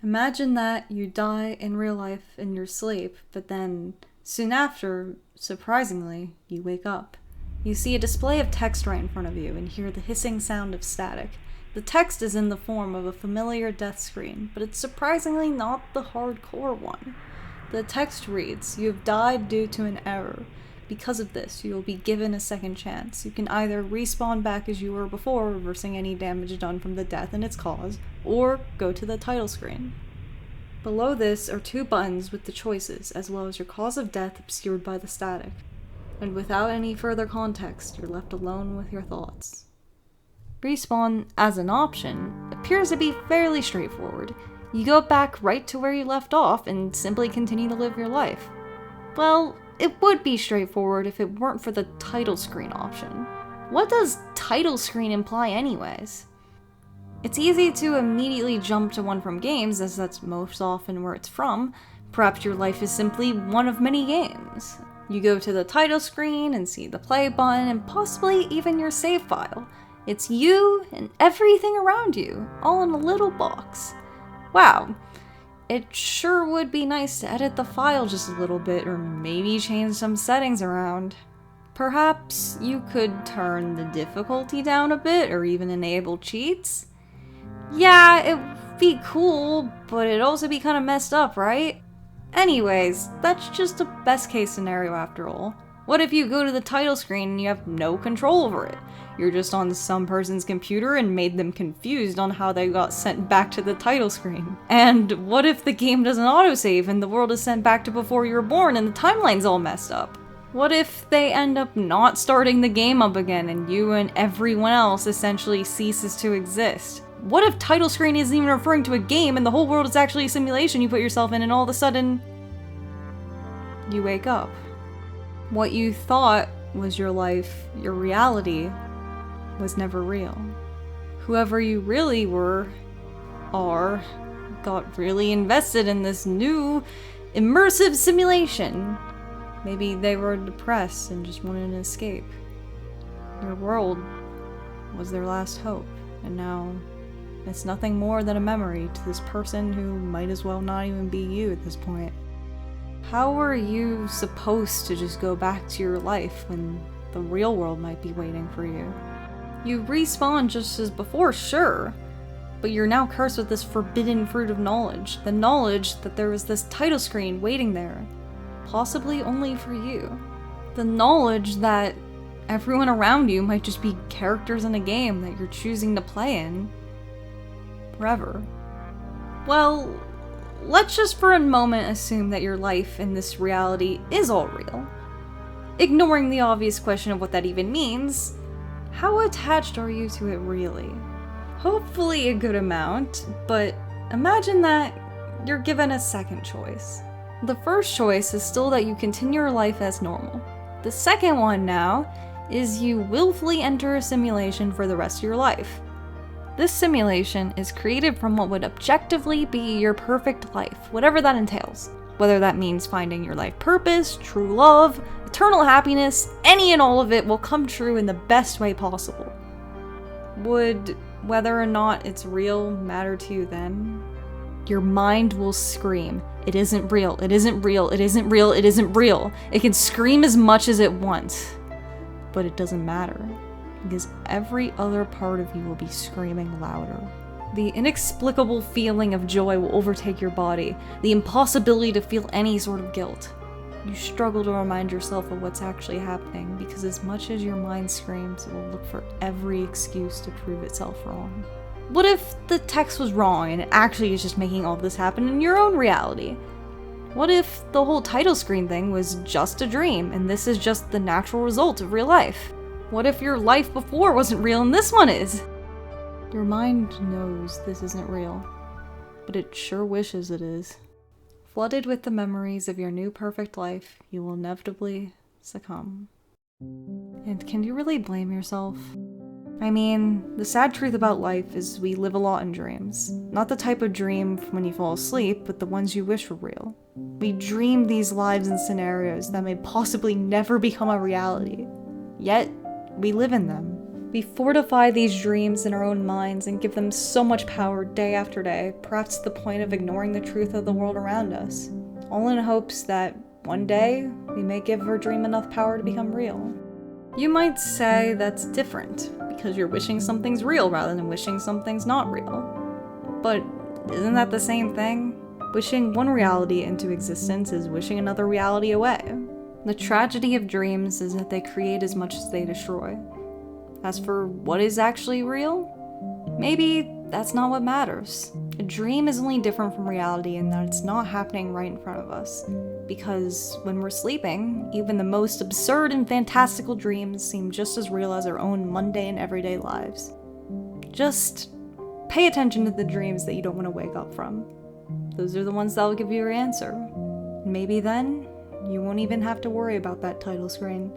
Imagine that you die in real life in your sleep, but then, soon after, surprisingly, you wake up. You see a display of text right in front of you and hear the hissing sound of static. The text is in the form of a familiar death screen, but it's surprisingly not the hardcore one. The text reads, "You have died due to an error. Because of this, you will be given a second chance. You can either respawn back as you were before, reversing any damage done from the death and its cause, or go to the title screen." Below this are 2 buttons with the choices, as well as your cause of death obscured by the static. And without any further context, you're left alone with your thoughts. Respawn, as an option, appears to be fairly straightforward. You go back right to where you left off and simply continue to live your life. Well, it would be straightforward if it weren't for the title screen option. What does title screen imply anyways? It's easy to immediately jump to one from games, as that's most often where it's from. Perhaps your life is simply one of many games. You go to the title screen and see the play button and possibly even your save file. It's you and everything around you, all in a little box. Wow. It sure would be nice to edit the file just a little bit, or maybe change some settings around. Perhaps you could turn the difficulty down a bit, or even enable cheats? Yeah, it'd be cool, but it'd also be kind of messed up, right? Anyways, that's just a best case scenario after all. What if you go to the title screen and you have no control over it? You're just on some person's computer and made them confused on how they got sent back to the title screen. And what if the game doesn't autosave and the world is sent back to before you were born and the timeline's all messed up? What if they end up not starting the game up again and you and everyone else essentially ceases to exist? What if title screen isn't even referring to a game and the whole world is actually a simulation you put yourself in, and all of a sudden you wake up? What you thought was your life, your reality, was never real. Whoever you really were, got really invested in this new, immersive simulation. Maybe they were depressed and just wanted an escape. Your world was their last hope, and now it's nothing more than a memory to this person who might as well not even be you at this point. How are you supposed to just go back to your life when the real world might be waiting for you? You respawn just as before, sure, but you're now cursed with this forbidden fruit of knowledge. The knowledge that there was this title screen waiting there, possibly only for you. The knowledge that everyone around you might just be characters in a game that you're choosing to play in forever. Well, let's just for a moment assume that your life in this reality is all real. Ignoring the obvious question of what that even means, how attached are you to it really? Hopefully a good amount, but imagine that you're given a second choice. The first choice is still that you continue your life as normal. The second one now is you willfully enter a simulation for the rest of your life. This simulation is created from what would objectively be your perfect life, whatever that entails. Whether that means finding your life purpose, true love, eternal happiness, any and all of it will come true in the best way possible. Would whether or not it's real matter to you then? Your mind will scream, "It isn't real, it isn't real, it isn't real, it isn't real." It can scream as much as it wants, but it doesn't matter, because every other part of you will be screaming louder. The inexplicable feeling of joy will overtake your body, the impossibility to feel any sort of guilt. You struggle to remind yourself of what's actually happening, because as much as your mind screams, it will look for every excuse to prove itself wrong. What if the text was wrong and it actually is just making all this happen in your own reality? What if the whole title screen thing was just a dream and this is just the natural result of real life? What if your life before wasn't real and this one is? Your mind knows this isn't real, but it sure wishes it is. Flooded with the memories of your new perfect life, you will inevitably succumb. And can you really blame yourself? I mean, the sad truth about life is we live a lot in dreams. Not the type of dream from when you fall asleep, but the ones you wish were real. We dream these lives and scenarios that may possibly never become a reality. Yet, we live in them. We fortify these dreams in our own minds and give them so much power day after day, perhaps to the point of ignoring the truth of the world around us, all in hopes that one day we may give our dream enough power to become real. You might say that's different, because you're wishing something's real rather than wishing something's not real. But isn't that the same thing? Wishing one reality into existence is wishing another reality away. The tragedy of dreams is that they create as much as they destroy. As for what is actually real, maybe that's not what matters. A dream is only different from reality in that it's not happening right in front of us. Because when we're sleeping, even the most absurd and fantastical dreams seem just as real as our own mundane everyday lives. Just pay attention to the dreams that you don't want to wake up from. Those are the ones that will give you your answer. Maybe then, you won't even have to worry about that title screen.